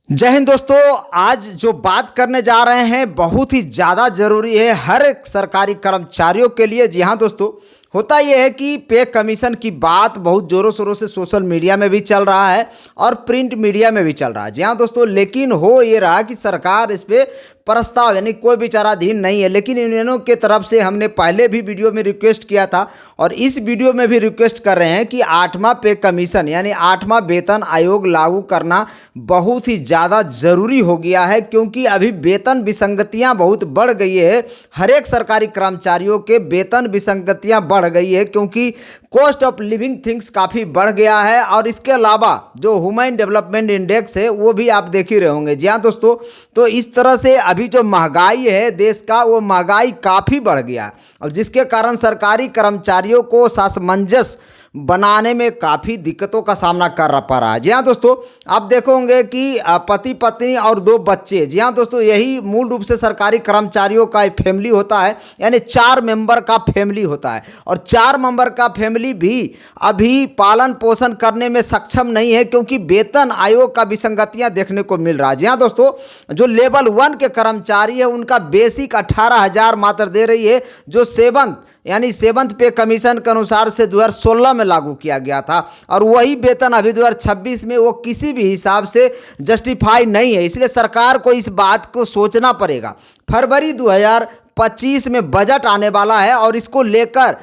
जय हिंद दोस्तों। आज जो बात करने जा रहे हैं बहुत ही ज़्यादा ज़रूरी है हर एक सरकारी कर्मचारियों के लिए। जी हाँ दोस्तों, होता यह है कि पे कमीशन की बात बहुत ज़ोरों शोरों से सोशल मीडिया में भी चल रहा है और प्रिंट मीडिया में भी चल रहा है। जी हाँ दोस्तों, लेकिन हो ये रहा कि सरकार इस पर प्रस्ताव यानी कोई विचाराधीन नहीं है। लेकिन यूनियनों के तरफ से हमने पहले भी वीडियो में रिक्वेस्ट किया था और इस वीडियो में भी रिक्वेस्ट कर रहे हैं कि 8वां पे कमीशन यानी 8वां वेतन आयोग लागू करना बहुत ही ज़्यादा ज़रूरी हो गया है, क्योंकि अभी वेतन विसंगतियां बहुत बढ़ गई है। हर एक सरकारी कर्मचारियों के वेतन विसंगतियां बढ़ गई है, क्योंकि कॉस्ट ऑफ लिविंग थिंग्स काफ़ी बढ़ गया है। और इसके अलावा जो ह्यूमन डेवलपमेंट इंडेक्स है वो भी आप देख ही रहे होंगे। जी हाँ दोस्तों, तो इस तरह से अभी जो महंगाई है देश का, वो महंगाई काफ़ी बढ़ गया है और जिसके कारण सरकारी कर्मचारियों को सामंजस्य बनाने में काफ़ी दिक्कतों का सामना कर पा रहा है। जी हाँ दोस्तों, आप देखोगे कि पति पत्नी और 2 बच्चे, जी हाँ दोस्तों, यही मूल रूप से सरकारी कर्मचारियों का एक फैमिली होता है, यानी 4 मेंबर का फैमिली होता है। और 4 मेंबर का फैमिली भी अभी पालन पोषण करने में सक्षम नहीं है, क्योंकि वेतन आयोग का विसंगतियां देखने को मिल रहा है। जी हाँ दोस्तों, जो लेवल 1 के कर्मचारी है उनका बेसिक 18,000 मात्र दे रही है, जो 7th पे कमीशन के अनुसार से 2016 में लागू किया गया था। और वही वेतन अभी 2026 में वो किसी भी हिसाब से जस्टिफाई नहीं है। इसलिए सरकार को इस बात को सोचना पड़ेगा। फरवरी 2025 में बजट आने वाला है और इसको लेकर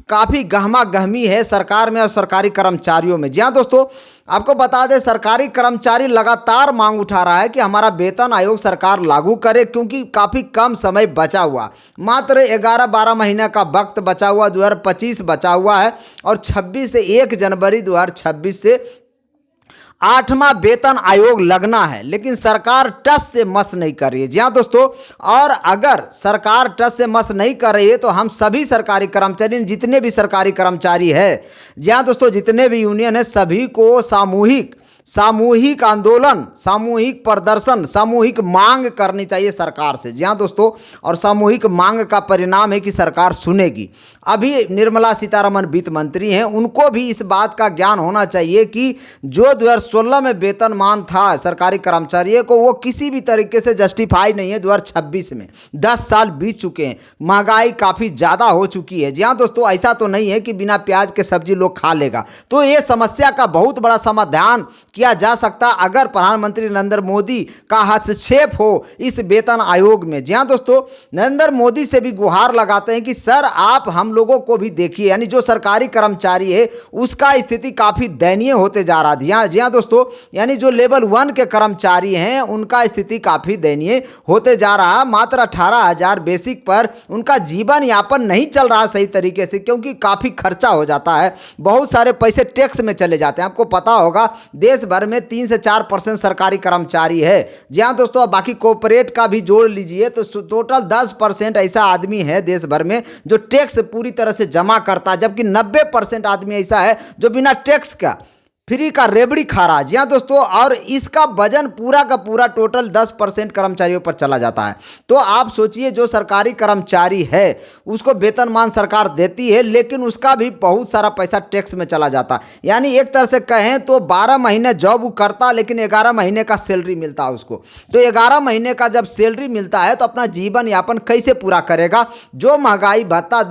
काफ़ी गहमा गहमी है सरकार में और सरकारी कर्मचारियों में। जी हाँ दोस्तों, आपको बता दें सरकारी कर्मचारी लगातार मांग उठा रहा है कि हमारा वेतन आयोग सरकार लागू करे, क्योंकि काफ़ी कम समय बचा हुआ, मात्र 11-12 महीने का वक्त बचा हुआ, 2025 बचा हुआ है और 1 जनवरी 2026 से 8वां वेतन आयोग लगना है। लेकिन सरकार टस से मस नहीं कर रही है। जी हाँ दोस्तों, और अगर सरकार टस से मस नहीं कर रही है तो हम सभी सरकारी कर्मचारी, जितने भी सरकारी कर्मचारी है, जी हाँ दोस्तों, जितने भी यूनियन है, सभी को सामूहिक आंदोलन, सामूहिक प्रदर्शन, सामूहिक मांग करनी चाहिए सरकार से। जी हाँ दोस्तों, और सामूहिक मांग का परिणाम है कि सरकार सुनेगी। अभी निर्मला सीतारमण वित्त मंत्री हैं, उनको भी इस बात का ज्ञान होना चाहिए कि जो 2016 में वेतनमान था सरकारी कर्मचारियों को, वो किसी भी तरीके से जस्टिफाई नहीं है। 2026 में 10 साल बीत चुके हैं, महंगाई काफ़ी ज़्यादा हो चुकी है। जी हाँ दोस्तों, ऐसा तो नहीं है कि बिना प्याज के सब्जी लोग खा लेगा। तो ये समस्या का बहुत बड़ा समाधान किया जा सकता अगर प्रधानमंत्री नरेंद्र मोदी का हस्तक्षेप हो इस वेतन आयोग में। जी हाँ दोस्तों, नरेंद्र मोदी से भी गुहार लगाते हैं कि सर आप हम लोगों को भी देखिए, यानी जो सरकारी कर्मचारी है उसका स्थिति काफ़ी दयनीय होते जा रहा है। जी हाँ दोस्तों, यानी जो लेवल 1 के कर्मचारी हैं उनका स्थिति काफ़ी दयनीय होते जा रहा है। मात्र 18,000 बेसिक पर उनका जीवन यापन नहीं चल रहा सही तरीके से, क्योंकि काफ़ी खर्चा हो जाता है, बहुत सारे पैसे टैक्स में चले जाते हैं। आपको पता होगा देश भर में 3 से 4% सरकारी कर्मचारी है। जी हाँ दोस्तों, अब बाकी कॉर्पोरेट का भी जोड़ लीजिए तो टोटल 10% ऐसा आदमी है देश भर में जो टैक्स पूरी तरह से जमा करता है, जबकि 90% आदमी ऐसा है जो बिना टैक्स का फ्री का रेबड़ी खा रहा है। जी हाँ दोस्तों, और इसका वजन पूरा का पूरा टोटल 10% कर्मचारियों पर चला जाता है। तो आप सोचिए, जो सरकारी कर्मचारी है उसको वेतनमान सरकार देती है, लेकिन उसका भी बहुत सारा पैसा टैक्स में चला जाता है। यानी एक तरह से कहें तो 12 महीने जॉब वो करता, लेकिन 11 महीने का सैलरी मिलता है उसको। तो 11 महीने का जब सैलरी मिलता है तो अपना जीवन यापन कैसे पूरा करेगा? जो महंगाई भत्ता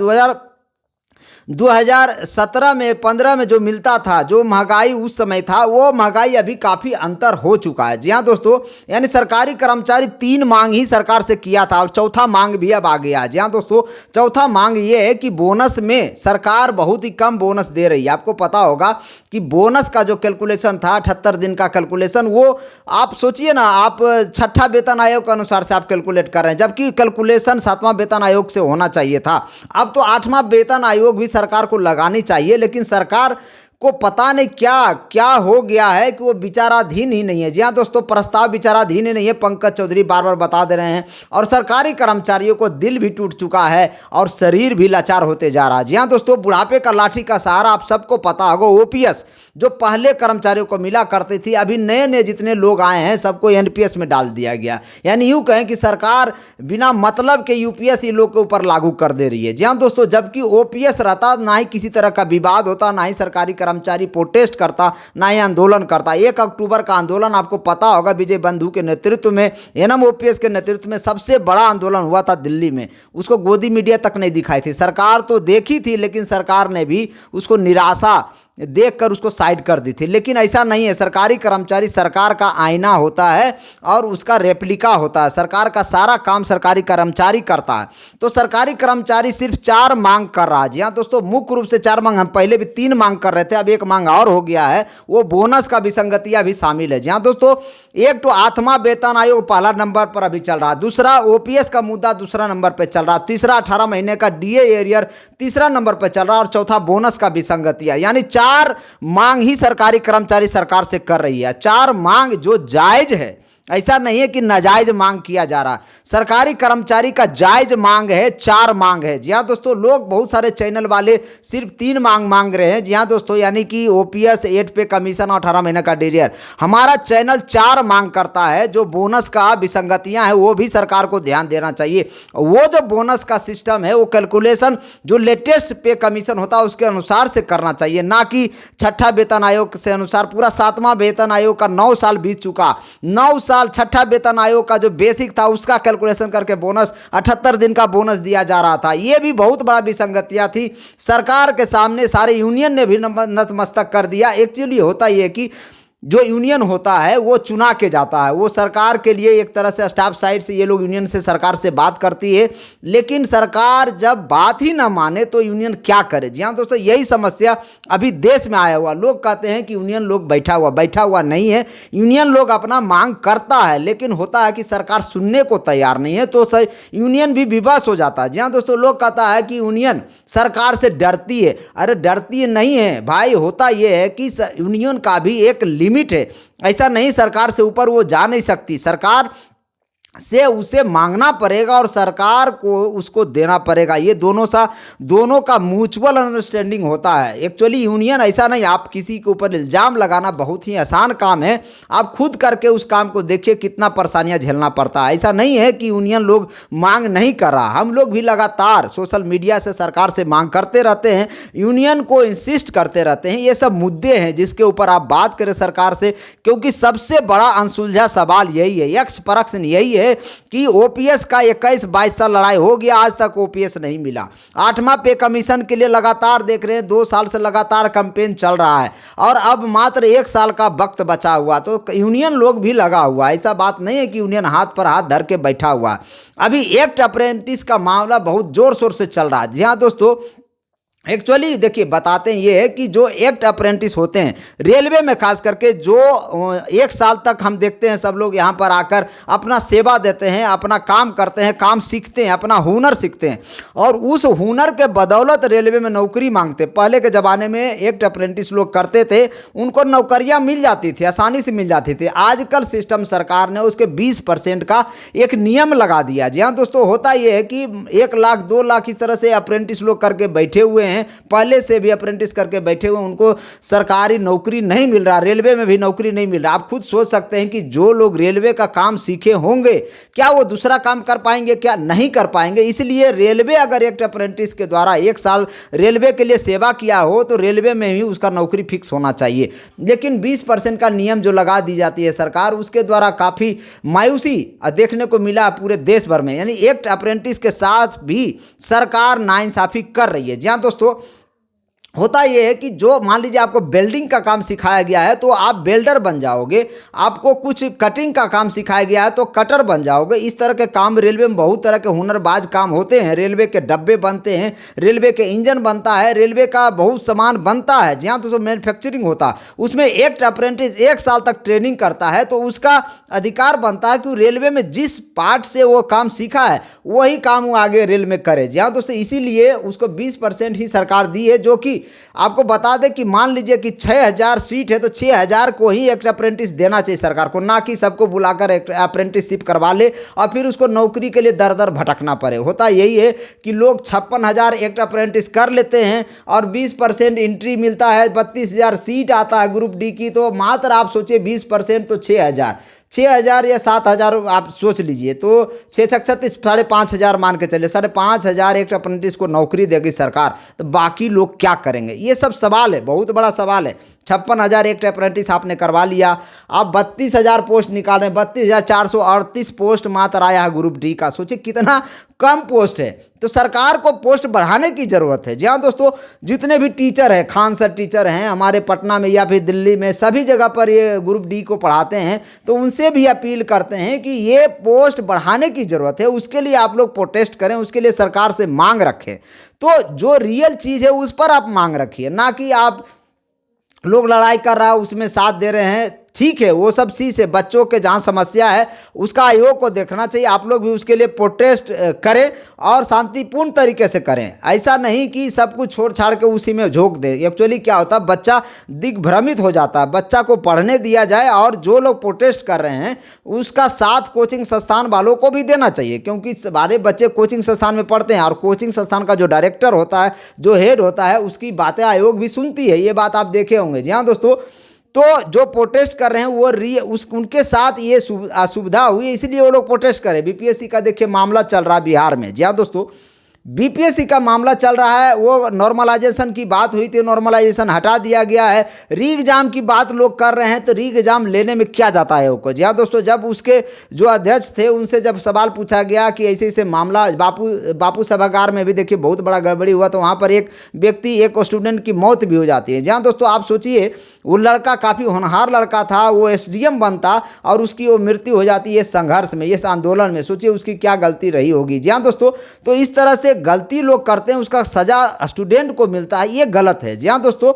2017 में 15 में जो मिलता था, जो महंगाई उस समय था, वो महंगाई अभी काफ़ी अंतर हो चुका है। जी हाँ दोस्तों, यानी सरकारी कर्मचारी 3 मांग ही सरकार से किया था और चौथा मांग भी अब आ गया है। जी हाँ दोस्तों, चौथा मांग ये है कि बोनस में सरकार बहुत ही कम बोनस दे रही है। आपको पता होगा कि बोनस का जो कैलकुलेशन था 78 दिन का कैलकुलेशन, वो आप सोचिए ना, आप 6ठा वेतन आयोग के अनुसार से आप कैलकुलेट कर रहे हैं, जबकि कैलकुलेशन 7वां वेतन आयोग से होना चाहिए था। अब तो 8वां वेतन आयोग भी सरकार को लगानी चाहिए, लेकिन सरकार को पता नहीं क्या क्या हो गया है कि वो विचाराधीन ही नहीं है। जी हाँ दोस्तों, प्रस्ताव विचाराधीन ही नहीं है। पंकज चौधरी बार बार बता दे रहे हैं और सरकारी कर्मचारियों को दिल भी टूट चुका है और शरीर भी लाचार होते जा रहा है। जी हाँ दोस्तों, बुढ़ापे का लाठी का सहारा आप सबको पता होगा। ओपीएस जो पहले कर्मचारियों को मिला करती थी, अभी नए नए जितने लोग आए हैं सबको एनपीएस में डाल दिया गया। यानी यूँ कहें कि सरकार बिना मतलब के यूपीएस ये लोग के ऊपर लागू कर दे रही है। जी हाँ दोस्तों, जबकि ओपीएस रहता, ना ही किसी तरह का विवाद होता, ना ही सरकारी कर्मचारी प्रोटेस्ट करता, ना ही आंदोलन करता। 1 अक्टूबर का आंदोलन आपको पता होगा, विजय बंधु के नेतृत्व में, एनएम ओपीएस के नेतृत्व में सबसे बड़ा आंदोलन हुआ था दिल्ली में। उसको गोदी मीडिया तक नहीं दिखाई थी, सरकार तो देखी थी, लेकिन सरकार ने भी उसको निराशा देखकर उसको साइड कर दी थी। लेकिन ऐसा नहीं है, सरकारी कर्मचारी सरकार का आईना होता है और उसका रेप्लिका होता है। सरकार का सारा काम सरकारी कर्मचारी करता है। तो सरकारी कर्मचारी सिर्फ 4 मांग कर रहा है। जी हाँ दोस्तों, मुख्य रूप से 4 मांग, हम पहले भी 3 मांग कर रहे थे, अब 1 मांग और हो गया है, वो बोनस का विसंगतियां भी शामिल है। जी हाँ दोस्तों, एक तो आठवां वेतन आयोग पहला नंबर पर अभी चल रहा है, दूसरा ओपीएस का मुद्दा दूसरा नंबर पर चल रहा है, तीसरा 18 महीने का डीए एरियर तीसरा नंबर पर चल रहा है, और चौथा बोनस का विसंगतियां। यानी 4 मांग ही सरकारी कर्मचारी सरकार से कर रही है। 4 मांग जो जायज है, ऐसा नहीं है कि नाजायज मांग किया जा रहा। सरकारी कर्मचारी का जायज मांग है, 4 मांग है। जी हाँ दोस्तों, लोग बहुत सारे चैनल वाले सिर्फ 3 मांग मांग रहे हैं। जी हाँ दोस्तों, यानी कि ओपीएस, 8 पे कमीशन और 18 महीने का डीरियर। हमारा चैनल 4 मांग करता है। जो बोनस का विसंगतियां हैं वो भी सरकार को ध्यान देना चाहिए। वो जो बोनस का सिस्टम है वो कैलकुलेशन जो लेटेस्ट पे कमीशन होता है उसके अनुसार से करना चाहिए, ना कि छठा वेतन आयोग से अनुसार। पूरा 7वां वेतन आयोग का 9 साल बीत चुका, 9 साल छठा वेतन आयोग का जो बेसिक था उसका कैलकुलेशन करके बोनस 78 दिन का बोनस दिया जा रहा था। यह भी बहुत बड़ा विसंगतियां थी। सरकार के सामने सारे यूनियन ने भी नतमस्तक कर दिया। एक्चुअली होता यह है कि जो यूनियन होता है वो चुना के जाता है, वो सरकार के लिए एक तरह से स्टाफ साइड से ये लोग यूनियन से सरकार से बात करती है, लेकिन सरकार जब बात ही ना माने तो यूनियन क्या करे। जी हाँ दोस्तों, यही समस्या अभी देश में आया हुआ। लोग कहते हैं कि यूनियन लोग बैठा हुआ नहीं है। यूनियन लोग अपना मांग करता है, लेकिन होता है कि सरकार सुनने को तैयार नहीं है, तो यूनियन भी विवश हो जाता है। जी हाँ दोस्तों, लोग कहता है कि यूनियन सरकार से डरती है। अरे डरती नहीं है भाई, होता यह है कि यूनियन का भी एक लिमिट है। ऐसा नहीं सरकार से ऊपर वो जा नहीं सकती, सरकार से उसे मांगना पड़ेगा और सरकार को उसको देना पड़ेगा। ये दोनों का म्यूचुअल अंडरस्टैंडिंग होता है। एक्चुअली यूनियन ऐसा नहीं, आप किसी के ऊपर इल्ज़ाम लगाना बहुत ही आसान काम है। आप खुद करके उस काम को देखिए कितना परेशानियां झेलना पड़ता है। ऐसा नहीं है कि यूनियन लोग मांग नहीं कर रहा, हम लोग भी लगातार सोशल मीडिया से सरकार से मांग करते रहते हैं, यूनियन को इंसिस्ट करते रहते हैं। ये सब मुद्दे हैं जिसके ऊपर आप बात करें सरकार से, क्योंकि सबसे बड़ा अनसुलझा सवाल यही है, यक्ष प्रश्न यही है कि ओपीएस का 21-22 साल लड़ाई हो गया, आज तक ओपीएस नहीं मिला। 8वां पे कमीशन के लिए लगातार देख रहे हैं, 2 साल से लगातार कैंपेन चल रहा है और अब मात्र 1 साल का वक्त बचा हुआ, तो यूनियन लोग भी लगा हुआ। ऐसा बात नहीं है कि यूनियन हाथ पर हाथ धर के बैठा हुआ। अभी एक्ट अप्रेंटिस का मामला बहुत जोर शोर से चल रहा है। जी हाँ दोस्तों, एक्चुअली देखिए बताते हैं ये है कि जो एक्ट अप्रेंटिस होते हैं रेलवे में, खास करके जो 1 साल तक हम देखते हैं सब लोग यहाँ पर आकर अपना सेवा देते हैं, अपना काम करते हैं, काम सीखते हैं, अपना हुनर सीखते हैं और उस हुनर के बदौलत रेलवे में नौकरी मांगते हैं। पहले के ज़माने में एक्ट अप्रेंटिस लोग करते थे, उनको नौकरियाँ मिल जाती थी, आसानी से मिल जाती थी। आजकल सिस्टम सरकार ने उसके 20% का एक नियम लगा दिया। जी हाँ दोस्तों, होता ये है कि 1 लाख 2 लाख इस तरह से अप्रेंटिस लोग करके बैठे हुए हैं, पहले से भी अप्रेंटिस करके बैठे हुए, उनको सरकारी नौकरी नहीं मिल रहा, रेलवे में भी नौकरी नहीं मिल रहा। आप खुद सोच सकते हैं कि जो लोग रेलवे का काम सीखे होंगे क्या वो दूसरा काम कर पाएंगे, क्या नहीं कर पाएंगे। इसलिए रेलवे अगर एक्ट अप्रेंटिस के द्वारा 1 साल रेलवे के लिए सेवा किया हो तो रेलवे में ही उसका नौकरी फिक्स होना चाहिए। लेकिन 20% का नियम जो लगा दी जाती है सरकार, उसके द्वारा काफ़ी मायूसी देखने को मिला पूरे देश भर में। यानी एक्ट अप्रेंटिस के साथ भी सरकार नाइंसाफ़ी कर रही है। जी हाँ दोस्तों, होता यह है कि जो मान लीजिए आपको वेल्डिंग का काम सिखाया गया है तो आप वेल्डर बन जाओगे, आपको कुछ कटिंग का काम सिखाया गया है तो कटर बन जाओगे। इस तरह के काम रेलवे में बहुत तरह के हुनरबाज काम होते हैं। रेलवे के डब्बे बनते हैं, रेलवे के इंजन बनता है, रेलवे का बहुत सामान बनता है। जहाँ तो मैन्युफैक्चरिंग होता है, उसमें एक्ट अप्रेंटिस 1 साल तक ट्रेनिंग करता है तो उसका अधिकार बनता है कि रेलवे में जिस पार्ट से वो काम सीखा है वही काम वो आगे रेल में करे। जहाँ दोस्तों, इसीलिए उसको 20% ही सरकार दी है, जो कि आपको बता दें कि मान लीजिए कि 6000 सीट है तो 6000 को ही एक्ट अप्रेंटिस देना चाहिए सरकार को, ना कि सबको बुलाकर अप्रेंटिसशिप करवा ले और फिर उसको नौकरी के लिए दर दर भटकना पड़े। होता यही है कि लोग 56,000 एक्ट अप्रेंटिस कर लेते हैं और 20% एंट्री मिलता है, 32,000 सीट आता है ग्रुप डी की, तो मात्र आप सोचिए 20% तो 6000 6,000 या 7,000 आप सोच लीजिए, तो 6 छक 36, 5,500 मान के चलिए, 5,500 एक अप्रेंटिस को नौकरी देगी सरकार, तो बाकी लोग क्या करेंगे? ये सब सवाल है, बहुत बड़ा सवाल है। 56,000 एक अप्रेंटिस आपने करवा लिया, आप 32,000 पोस्ट निकाल रहे हैं, 32,438 पोस्ट मात्र आया है ग्रुप डी का। सोचिए कितना कम पोस्ट है, तो सरकार को पोस्ट बढ़ाने की ज़रूरत है। जी हाँ दोस्तों, जितने भी टीचर हैं, खान सर टीचर हैं हमारे पटना में या फिर दिल्ली में, सभी जगह पर ये ग्रुप डी को पढ़ाते हैं, तो उनसे भी अपील करते हैं कि ये पोस्ट बढ़ाने की ज़रूरत है, उसके लिए आप लोग प्रोटेस्ट करें, उसके लिए सरकार से मांग रखें। तो जो रियल चीज़ है उस पर आप मांग रखिए, ना कि आप लोग लड़ाई कर रहा है उसमें साथ दे रहे हैं। ठीक है, वो सब चीज़ है, बच्चों के जहाँ समस्या है उसका आयोग को देखना चाहिए, आप लोग भी उसके लिए प्रोटेस्ट करें और शांतिपूर्ण तरीके से करें। ऐसा नहीं कि सब कुछ छोड़ छाड़ के उसी में झोंक दे। एक्चुअली क्या होता है, बच्चा दिग्भ्रमित हो जाता है। बच्चा को पढ़ने दिया जाए, और जो लोग प्रोटेस्ट कर रहे हैं उसका साथ कोचिंग संस्थान वालों को भी देना चाहिए, क्योंकि सारे बच्चे कोचिंग संस्थान में पढ़ते हैं और कोचिंग संस्थान का जो डायरेक्टर होता है, जो हेड होता है, उसकी बातें आयोग भी सुनती है। ये बात आप देखे होंगे। जी हाँ दोस्तों, तो जो प्रोटेस्ट कर रहे हैं वो उनके साथ ये असुविधा हुई, इसलिए वो लोग प्रोटेस्ट करें। बीपीएससी का देखिए मामला चल रहा है बिहार में। जी हाँ दोस्तों, बीपीएससी का मामला चल रहा है, वो नॉर्मलाइजेशन की बात हुई थी, नॉर्मलाइजेशन हटा दिया गया है। री एग्जाम की बात लोग कर रहे हैं, तो री एग्जाम लेने में क्या जाता है उसको। जी हाँ दोस्तों, जब उसके जो अध्यक्ष थे उनसे जब सवाल पूछा गया कि ऐसे ऐसे मामला, बापू सभागार में भी देखिए बहुत बड़ा गड़बड़ी हुआ, तो वहाँ पर एक व्यक्ति, एक स्टूडेंट की मौत भी हो जाती है। जी हाँ दोस्तों, आप सोचिए वो लड़का काफ़ी होनहार लड़का था, वो एसडीएम बनता और उसकी वो मृत्यु हो जाती है संघर्ष में, इस आंदोलन में। सोचिए उसकी क्या गलती रही होगी। जी हाँ दोस्तों, तो इस तरह से गलती लोग करते हैं, उसका सजा स्टूडेंट को मिलता है, ये गलत है। जी हाँ दोस्तों,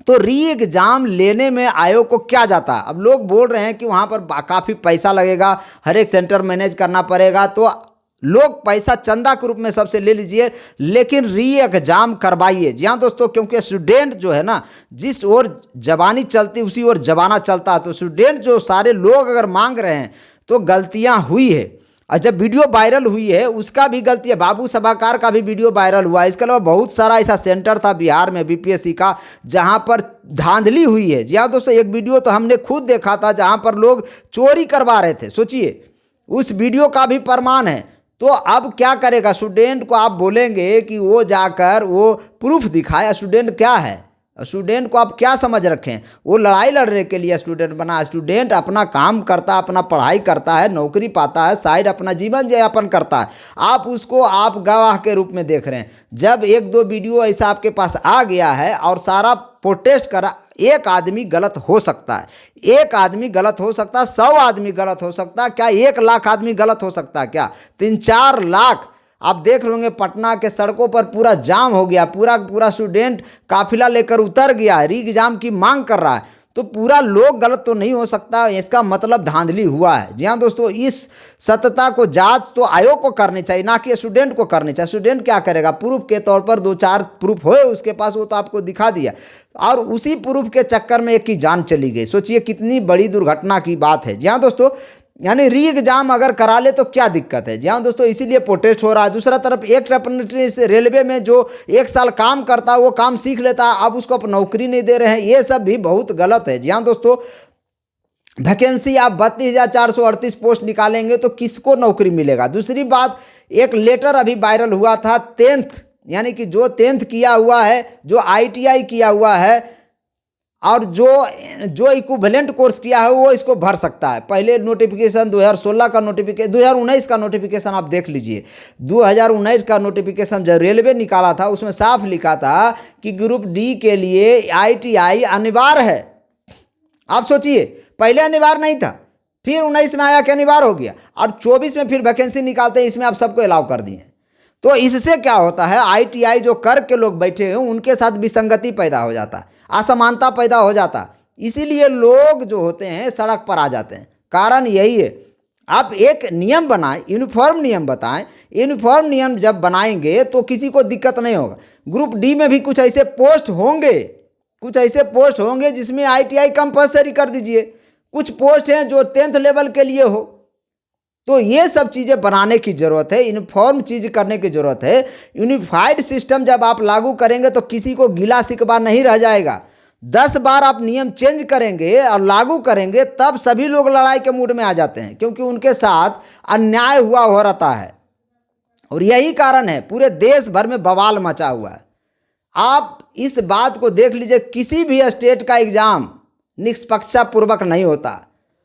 तो री एग्जाम लेने में आयोग को क्या जाता है? अब लोग बोल रहे हैं कि वहाँ पर काफ़ी पैसा लगेगा, हर एक सेंटर मैनेज करना पड़ेगा, तो लोग पैसा चंदा के रूप में सबसे ले लीजिए, लेकिन री एग्जाम करवाइए। जी हाँ दोस्तों, क्योंकि स्टूडेंट जो है ना, जिस ओर जवानी चलती उसी ओर जमाना चलता है। तो स्टूडेंट जो सारे लोग अगर मांग रहे हैं तो गलतियाँ हुई है, और जब वीडियो वायरल हुई है उसका भी गलती है। बाबू सभागार का भी वीडियो वायरल हुआ है। इसके अलावा बहुत सारा ऐसा सेंटर था बिहार में बीपीएससी का जहां पर धांधली हुई है। जी हाँ दोस्तों, एक वीडियो तो हमने खुद देखा था जहां पर लोग चोरी करवा रहे थे। सोचिए, उस वीडियो का भी प्रमाण है। तो अब क्या करेगा स्टूडेंट को? आप बोलेंगे कि वो जाकर वो प्रूफ दिखाए। स्टूडेंट क्या है? स्टूडेंट को आप क्या समझ रखें? वो लड़ाई लड़ने के लिए स्टूडेंट बना? स्टूडेंट अपना काम करता है, अपना पढ़ाई करता है, नौकरी पाता है, साइड अपना जीवन यापन करता है। आप उसको आप गवाह के रूप में देख रहे हैं। जब एक दो वीडियो ऐसा आपके पास आ गया है और सारा प्रोटेस्ट करा, एक आदमी गलत हो सकता है, एक आदमी गलत हो सकता है, 100 आदमी गलत हो सकता है, क्या 1 लाख आदमी गलत हो सकता है? क्या 3-4 लाख? आप देख लोगे पटना के सड़कों पर पूरा जाम हो गया, पूरा स्टूडेंट काफिला लेकर उतर गया है, री एग्जाम की मांग कर रहा है। तो पूरा लोग गलत तो नहीं हो सकता, इसका मतलब धांधली हुआ है। जी हाँ दोस्तों, इस सत्यता को जांच तो आयोग को करनी चाहिए, ना कि स्टूडेंट को करनी चाहिए। स्टूडेंट क्या करेगा? प्रूफ के तौर पर 2-4 प्रूफ होए उसके पास, वो तो आपको दिखा दिया, और उसी प्रूफ के चक्कर में एक की जान चली गई। सोचिए कितनी बड़ी दुर्घटना की बात है। जी हाँ दोस्तों, यानी री एग्जाम अगर करा ले तो क्या दिक्कत है? जी हाँ दोस्तों, इसीलिए प्रोटेस्ट हो रहा है। दूसरा तरफ एक अप्रेंटिस रेलवे में जो 1 साल काम करता है, वो काम सीख लेता है, अब उसको नौकरी नहीं दे रहे हैं, ये सब भी बहुत गलत है। जी हाँ दोस्तों, वैकेंसी आप 32,438 पोस्ट निकालेंगे तो किसको नौकरी मिलेगा? दूसरी बात, एक लेटर अभी वायरल हुआ था 10th, यानी कि जो 10th किया हुआ है, जो ITI किया हुआ है और जो इक्विवेलेंट कोर्स किया है, वो इसको भर सकता है। पहले नोटिफिकेशन 2016 का नोटिफिकेशन, 2019 का नोटिफिकेशन आप देख लीजिए। 2019 का नोटिफिकेशन जब रेलवे निकाला था, उसमें साफ लिखा था कि ग्रुप डी के लिए ITI अनिवार्य है। आप सोचिए, पहले अनिवार्य नहीं था, फिर 19 में आया कि अनिवार्य हो गया, और 24 में फिर वैकेंसी निकालते हैं, इसमें आप सबको अलाउ कर दिए। तो इससे क्या होता है, ITI जो कर के लोग बैठे हैं उनके साथ विसंगति पैदा हो जाता है, असमानता पैदा हो जाता, इसीलिए लोग जो होते हैं सड़क पर आ जाते हैं। कारण यही है। आप एक नियम बनाएं, यूनिफॉर्म नियम बताएं। यूनिफॉर्म नियम जब बनाएंगे तो किसी को दिक्कत नहीं होगा। ग्रुप डी में भी कुछ ऐसे पोस्ट होंगे, जिसमें ITI कंपलसरी कर दीजिए। कुछ पोस्ट हैं जो 10th लेवल के लिए हो। तो ये सब चीज़ें बनाने की ज़रूरत है, यूनिफॉर्म चीज़ करने की ज़रूरत है। यूनिफाइड सिस्टम जब आप लागू करेंगे तो किसी को गिला शिकवा नहीं रह जाएगा। 10 बार आप नियम चेंज करेंगे और लागू करेंगे तब सभी लोग लड़ाई के मूड में आ जाते हैं, क्योंकि उनके साथ अन्याय हुआ हो रहता है। और यही कारण है पूरे देश भर में बवाल मचा हुआ है। आप इस बात को देख लीजिए, किसी भी स्टेट का एग्जाम निष्पक्षता पूर्वक नहीं होता।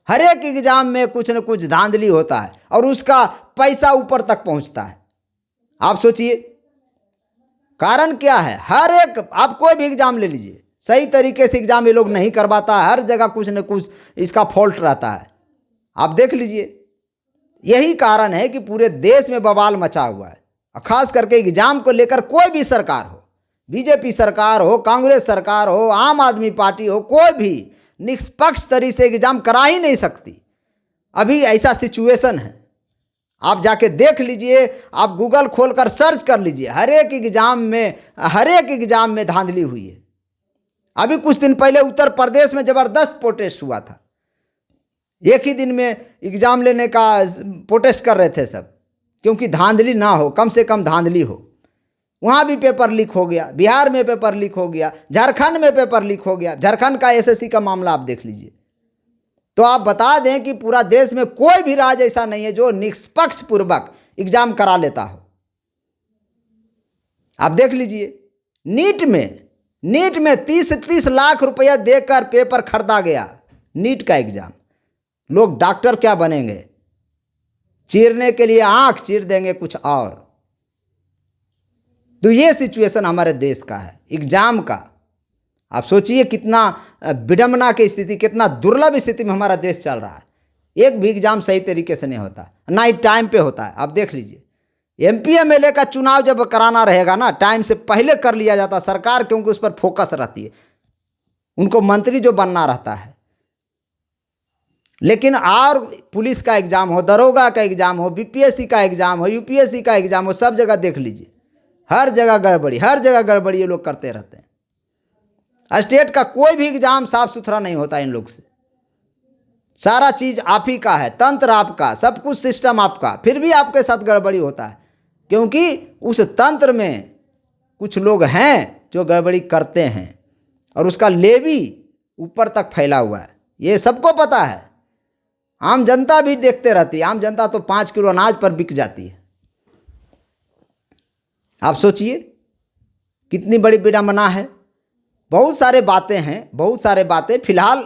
हर एक एग्जाम में कुछ न कुछ धांधली होता है और उसका पैसा ऊपर तक पहुंचता है। आप सोचिए कारण क्या है। हर एक, आप कोई भी एग्जाम ले लीजिए, सही तरीके से एग्जाम ये लोग नहीं करवाता। हर जगह कुछ न कुछ इसका फॉल्ट रहता है। आप देख लीजिए, यही कारण है कि पूरे देश में बवाल मचा हुआ है। और खास करके एग्जाम को लेकर कोई भी सरकार हो, बीजेपी सरकार हो, कांग्रेस सरकार हो, आम आदमी पार्टी हो, कोई भी निष्पक्ष तरीके से एग्जाम करा ही नहीं सकती। अभी ऐसा सिचुएशन है। आप जाके देख लीजिए, आप गूगल खोलकर सर्च कर लीजिए, हर एक एग्जाम में धांधली हुई है। अभी कुछ दिन पहले उत्तर प्रदेश में जबरदस्त प्रोटेस्ट हुआ था। एक ही दिन में एग्जाम लेने का प्रोटेस्ट कर रहे थे सब, क्योंकि धांधली ना हो, कम से कम धांधली हो। वहाँ भी पेपर लीक हो गया, बिहार में पेपर लीक हो गया, झारखंड में पेपर लीक हो गया। झारखंड का एसएससी का मामला आप देख लीजिए। तो आप बता दें कि पूरा देश में कोई भी राज्य ऐसा नहीं है जो निष्पक्ष पूर्वक एग्जाम करा लेता हो। आप देख लीजिए, नीट में 30 लाख रुपया देकर पेपर खरीदा गया। नीट का एग्जाम, लोग डॉक्टर क्या बनेंगे, चीरने के लिए आंख चीर देंगे कुछ और। तो ये सिचुएशन हमारे देश का है एग्जाम का। आप सोचिए कितना विडंबना की स्थिति, कितना दुर्लभ स्थिति में हमारा देश चल रहा है। एक भी एग्जाम सही तरीके से नहीं होता, ना ही टाइम पे होता है। आप देख लीजिए, एमपी एमएलए का चुनाव जब कराना रहेगा ना, टाइम से पहले कर लिया जाता सरकार, क्योंकि उस पर फोकस रहती है, उनको मंत्री जो बनना रहता है। लेकिन और पुलिस का एग्जाम हो, दरोगा का एग्जाम हो, बीपीएससी का एग्जाम हो, यूपीएससी का एग्जाम हो, सब जगह देख लीजिए, हर जगह गड़बड़ी ये लोग करते रहते हैं। स्टेट का कोई भी एग्जाम साफ सुथरा नहीं होता इन लोग से। सारा चीज आप ही का है, तंत्र आपका, सब कुछ सिस्टम आपका, फिर भी आपके साथ गड़बड़ी होता है, क्योंकि उस तंत्र में कुछ लोग हैं जो गड़बड़ी करते हैं और उसका लेवी ऊपर तक फैला हुआ है। ये सबको पता है, आम जनता भी देखते रहती है। आम जनता तो 5 किलो अनाज पर बिक जाती है। आप सोचिए कितनी बड़ी विडंबना है। बहुत सारे बातें फिलहाल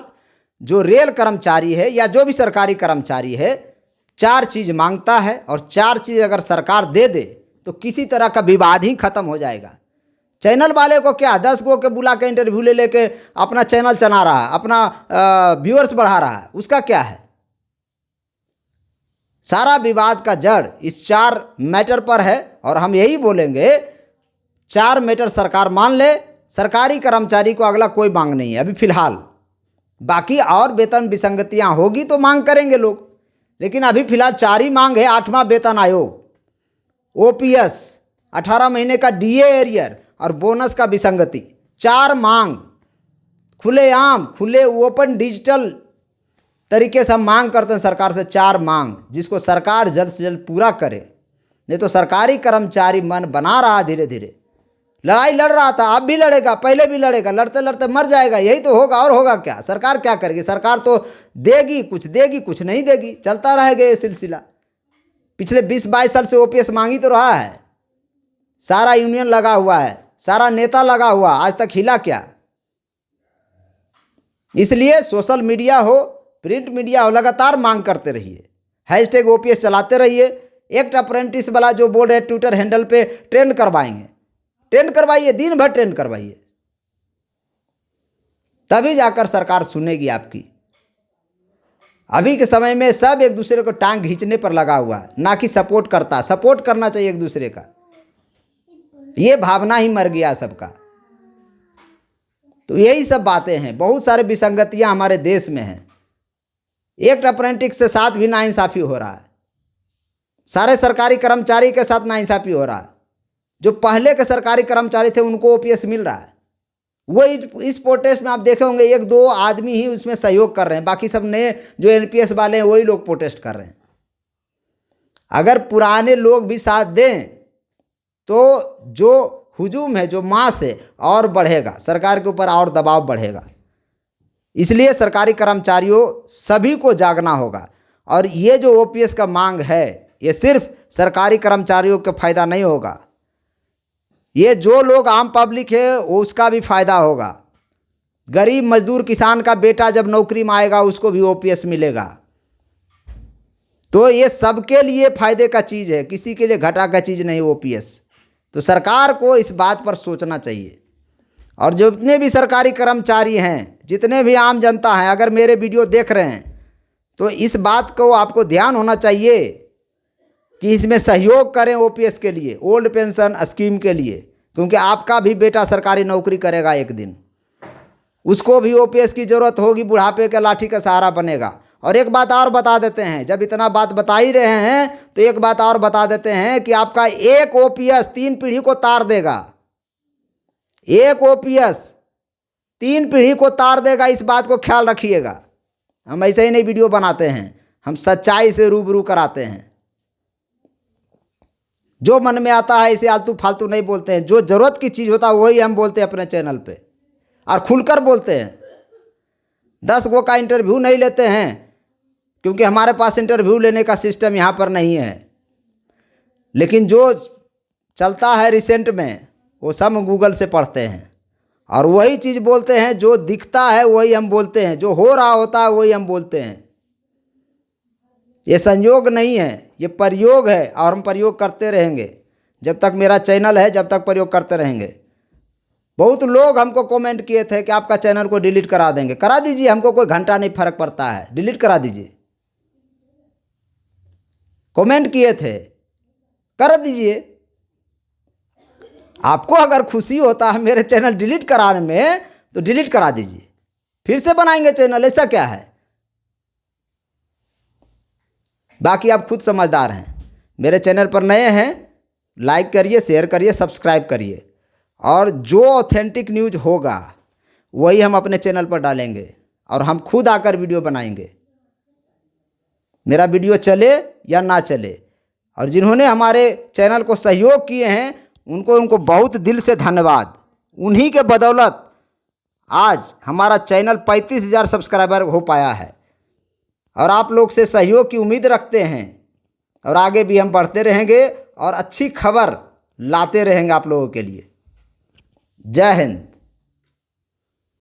जो रेल कर्मचारी है या जो भी सरकारी कर्मचारी है, 4 चीज़ मांगता है और 4 चीज़ अगर सरकार दे दे तो किसी तरह का विवाद ही खत्म हो जाएगा। चैनल वाले को क्या 10 गो के बुला के इंटरव्यू ले लेके अपना चैनल चला रहा है, अपना व्यूअर्स बढ़ा रहा है, उसका क्या है। सारा विवाद का जड़ इस 4 मैटर पर है और हम यही बोलेंगे 4 मैटर सरकार मान ले। सरकारी कर्मचारी को अगला कोई मांग नहीं है अभी फिलहाल। बाकी और वेतन विसंगतियां होगी तो मांग करेंगे लोग, लेकिन अभी फिलहाल 4 ही मांग है। 8वां वेतन आयोग, ओपीएस, 18 महीने का डीए एरियर और बोनस का विसंगति। 4 मांग खुलेआम, खुले ओपन डिजिटल तरीके से हम मांग करते हैं सरकार से। 4 मांग जिसको सरकार जल्द से जल्द पूरा करे, नहीं तो सरकारी कर्मचारी मन बना रहा, धीरे धीरे लड़ाई लड़ रहा था, अब भी लड़ेगा, पहले भी लड़ेगा, लड़ते लड़ते मर जाएगा। यही तो होगा, और होगा क्या। सरकार क्या करेगी, सरकार तो देगी, कुछ नहीं देगी, चलता रहेगा ये सिलसिला। पिछले 20-22 साल से ओपीएस मांगी तो रहा है, सारा यूनियन लगा हुआ है, सारा नेता लगा हुआ, आज तक हिला क्या। इसलिए सोशल मीडिया हो, प्रिंट मीडिया हो, लगातार मांग करते रहिए, हैशटैग ओपीएस चलाते रहिए। एक्ट अप्रेंटिस वाला जो बोल रहे ट्विटर हैंडल पे ट्रेंड करवाएंगे, ट्रेंड करवाइए, दिन भर ट्रेंड करवाइए, तभी जाकर सरकार सुनेगी आपकी। अभी के समय में सब एक दूसरे को टांग खींचने पर लगा हुआ है, ना कि सपोर्ट करता। सपोर्ट करना चाहिए एक दूसरे का, ये भावना ही मर गया सबका। तो यही सब बातें हैं, बहुत सारे विसंगतियां हमारे देश में हैं। एक्ट अप्रेंटिस के साथ भी नाइंसाफ़ी हो रहा है, सारे सरकारी कर्मचारी के साथ नाइंसाफ़ी हो रहा है। जो पहले के सरकारी कर्मचारी थे उनको ओपीएस मिल रहा है। वो इस प्रोटेस्ट में आप देखे होंगे 1-2 आदमी ही उसमें सहयोग कर रहे हैं, बाकी सब नए जो एनपीएस वाले हैं वही लोग प्रोटेस्ट कर रहे हैं। अगर पुराने लोग भी साथ दें तो जो हुजूम है, जो मास है, और बढ़ेगा, सरकार के ऊपर और दबाव बढ़ेगा। इसलिए सरकारी कर्मचारियों सभी को जागना होगा। और ये जो ओपीएस का मांग है, ये सिर्फ सरकारी कर्मचारियों का फ़ायदा नहीं होगा, ये जो लोग आम पब्लिक है उसका भी फ़ायदा होगा। गरीब मजदूर किसान का बेटा जब नौकरी में आएगा उसको भी ओपीएस मिलेगा। तो ये सबके लिए फ़ायदे का चीज़ है, किसी के लिए घाटा का चीज़ नहीं ओपीएस। तो सरकार को इस बात पर सोचना चाहिए। और जितने भी सरकारी कर्मचारी हैं, जितने भी आम जनता हैं, अगर मेरे वीडियो देख रहे हैं तो इस बात को आपको ध्यान होना चाहिए कि इसमें सहयोग करें ओपीएस के लिए, ओल्ड पेंशन स्कीम के लिए, क्योंकि आपका भी बेटा सरकारी नौकरी करेगा एक दिन, उसको भी ओपीएस की ज़रूरत होगी, बुढ़ापे के लाठी का सहारा बनेगा। और एक बात और बता देते हैं, जब इतना बात बता ही रहे हैं तो एक बात और बता देते हैं कि आपका एक ओपीएस 3 पीढ़ी को तार देगा। एक ओपीएस 3 पीढ़ी को तार देगा, इस बात को ख्याल रखिएगा। हम ऐसे ही नहीं वीडियो बनाते हैं, हम सच्चाई से रूबरू कराते हैं। जो मन में आता है इसे आलतू फालतू नहीं बोलते हैं, जो ज़रूरत की चीज़ होता है वही हम बोलते हैं अपने चैनल पे, और खुलकर बोलते हैं। 10 गो का इंटरव्यू नहीं लेते हैं, क्योंकि हमारे पास इंटरव्यू लेने का सिस्टम यहाँ पर नहीं है। लेकिन जो चलता है रिसेंट में वो सब हम गूगल से पढ़ते हैं, और वही चीज़ बोलते हैं, जो दिखता है वही हम बोलते हैं, जो हो रहा होता है वही हम बोलते हैं। ये संयोग नहीं है, ये प्रयोग है, और हम प्रयोग करते रहेंगे। जब तक मेरा चैनल है जब तक प्रयोग करते रहेंगे। बहुत लोग हमको कमेंट किए थे कि आपका चैनल को डिलीट करा देंगे। करा दीजिए, हमको कोई घंटा नहीं फर्क पड़ता है, डिलीट करा दीजिए। कमेंट किए थे, कर दीजिए। आपको अगर खुशी होता है मेरे चैनल डिलीट कराने में तो डिलीट करा दीजिए, फिर से बनाएंगे चैनल, ऐसा क्या है। बाकी आप खुद समझदार हैं। मेरे चैनल पर नए हैं, लाइक करिए, शेयर करिए, सब्सक्राइब करिए, और जो ऑथेंटिक न्यूज़ होगा वही हम अपने चैनल पर डालेंगे, और हम खुद आकर वीडियो बनाएंगे। मेरा वीडियो चले या ना चले, और जिन्होंने हमारे चैनल को सहयोग किए हैं उनको बहुत दिल से धन्यवाद। उन्हीं के बदौलत आज हमारा चैनल 35,000 सब्सक्राइबर हो पाया है, और आप लोग से सहयोग की उम्मीद रखते हैं, और आगे भी हम बढ़ते रहेंगे और अच्छी खबर लाते रहेंगे आप लोगों के लिए। जय हिंद।